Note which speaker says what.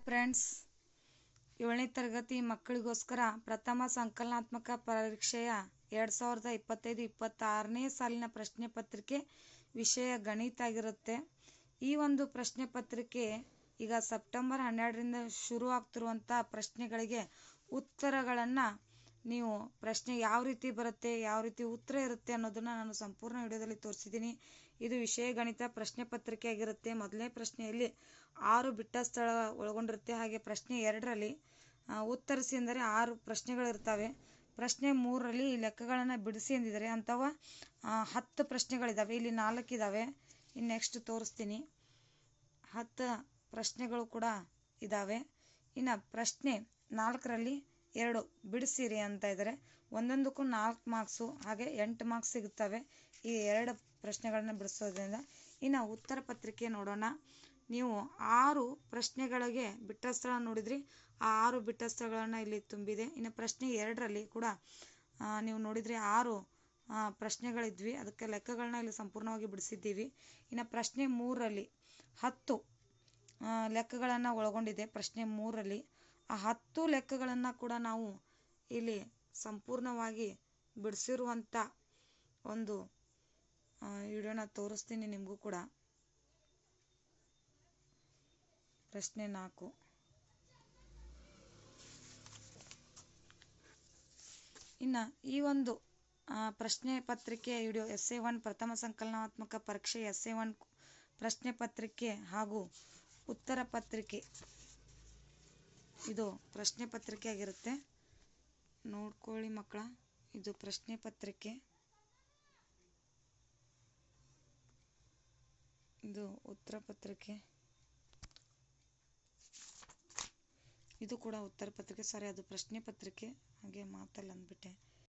Speaker 1: Friends, 7ನೇ ತರಗತಿ ಮಕ್ಕಳಿಗೋಸ್ಕರ ಪ್ರಥಮ ಸಂಕಲನಾತ್ಮಕ ಪರೀಕ್ಷೆಯ 2025-26ನೇ ಸಾಲಿನ ಪ್ರಶ್ನೆ ಪತ್ರಿಕೆ ವಿಷಯ ಗಣಿತ ಆಗಿರುತ್ತೆ. ಈ ಒಂದು ಪ್ರಶ್ನೆ ಪತ್ರಿಕೆ ಈಗ ಸೆಪ್ಟೆಂಬರ್ 12ರಿಂದ ಶುರು ಆಗ್ತಿರುವಂಥ ಪ್ರಶ್ನೆಗಳಿಗೆ ಉತ್ತರಗಳನ್ನು ನೀವು ಪ್ರಶ್ನೆ ಯಾವ ರೀತಿ ಬರುತ್ತೆ, ಯಾವ ರೀತಿ ಉತ್ತರ ಇರುತ್ತೆ ಅನ್ನೋದನ್ನು ನಾನು ಸಂಪೂರ್ಣ ವಿಡಿಯೋದಲ್ಲಿ ತೋರಿಸಿದ್ದೀನಿ. ಇದು ವಿಷಯ ಗಣಿತ ಪ್ರಶ್ನೆ ಪತ್ರಿಕೆ ಆಗಿರುತ್ತೆ. ಮೊದಲನೇ ಪ್ರಶ್ನೆಯಲ್ಲಿ 6 ಬಿಟ್ಟ ಸ್ಥಳ ಒಳಗೊಂಡಿರುತ್ತೆ. ಹಾಗೆ ಪ್ರಶ್ನೆ 2ರಲ್ಲಿ ಉತ್ತರಿಸಿ ಅಂದರೆ 6 ಪ್ರಶ್ನೆಗಳಿರ್ತವೆ. ಪ್ರಶ್ನೆ 3ರಲ್ಲಿ ಲೆಕ್ಕಗಳನ್ನು ಬಿಡಿಸಿ ಎಂದಿದ್ದಾರೆ. ಅಂಥವ 10 ಪ್ರಶ್ನೆಗಳಿದ್ದಾವೆ. ಇಲ್ಲಿ 4 ಇದ್ದಾವೆ. ಇನ್ನು ನೆಕ್ಸ್ಟ್ ತೋರಿಸ್ತೀನಿ. 10 ಪ್ರಶ್ನೆಗಳು ಕೂಡ ಇದ್ದಾವೆ. ಇನ್ನು ಪ್ರಶ್ನೆ 4ರಲ್ಲಿ 2 ಬಿಡಿಸಿರಿ ಅಂತ ಇದ್ದಾರೆ. ಒಂದೊಂದಕ್ಕೂ 4 ಮಾರ್ಕ್ಸು, ಹಾಗೆ 8 ಮಾರ್ಕ್ಸ್ ಸಿಗುತ್ತವೆ ಈ 2 ಪ್ರಶ್ನೆಗಳನ್ನ ಬಿಡಿಸೋದ್ರಿಂದ. ಇನ್ನು ಉತ್ತರ ಪತ್ರಿಕೆ ನೋಡೋಣ. ನೀವು 6 ಪ್ರಶ್ನೆಗಳಿಗೆ ಬಿಟ್ಟ ಸ್ಥಳ ನೋಡಿದ್ರಿ. ಆ 6 ಬಿಟ್ಟ ಸ್ಥಳಗಳನ್ನು ಇಲ್ಲಿ ತುಂಬಿದೆ. ಇನ್ನು ಪ್ರಶ್ನೆ 2ರಲ್ಲಿ ಕೂಡ ನೀವು ನೋಡಿದ್ರಿ 6 ಪ್ರಶ್ನೆಗಳಿದ್ವಿ. ಅದಕ್ಕೆ ಲೆಕ್ಕಗಳನ್ನ ಇಲ್ಲಿ ಸಂಪೂರ್ಣವಾಗಿ ಬಿಡಿಸಿದ್ದೀವಿ. ಇನ್ನು ಪ್ರಶ್ನೆ 3ರಲ್ಲಿ 10 ಲೆಕ್ಕಗಳನ್ನು ಒಳಗೊಂಡಿದೆ. ಪ್ರಶ್ನೆ 3ರಲ್ಲಿ ಆ 10 ಲೆಕ್ಕಗಳನ್ನು ಕೂಡ ನಾವು ಇಲ್ಲಿ ಸಂಪೂರ್ಣವಾಗಿ ಬಿಡಿಸಿರುವಂಥ ಒಂದು ವಿಡಿಯೋನ ತೋರಿಸ್ತೀನಿ ನಿಮಗೂ ಕೂಡ. ಪ್ರಶ್ನೆ 4. ಇನ್ನು ಈ ಒಂದು ಪ್ರಶ್ನೆ ಪತ್ರಿಕೆ ವಿಡಿಯೋ SA1 ಪ್ರಥಮ ಸಂಕಲನಾತ್ಮಕ ಪರೀಕ್ಷೆ SA1 ಪ್ರಶ್ನೆ ಪತ್ರಿಕೆ ಹಾಗೂ ಉತ್ತರ ಪತ್ರಿಕೆ, ಇದು ಪ್ರಶ್ನೆ ಪತ್ರಿಕೆ ಆಗಿರುತ್ತೆ. ನೋಡ್ಕೊಳ್ಳಿ ಮಕ್ಕಳ, ಇದು ಪ್ರಶ್ನೆ ಪತ್ರಿಕೆ, ಇದು ಉತ್ತರ ಪತ್ರಿಕೆ, ಇದು ಕೂಡ ಉತ್ತರ ಪತ್ರಿಕೆ. ಸಾರಿ, ಅದು ಪ್ರಶ್ನೆ ಪತ್ರಿಕೆ, ಹಾಗೆ ಮಾತಲ್ಲಿ ಅಂದ್ಬಿಟ್ಟೆ.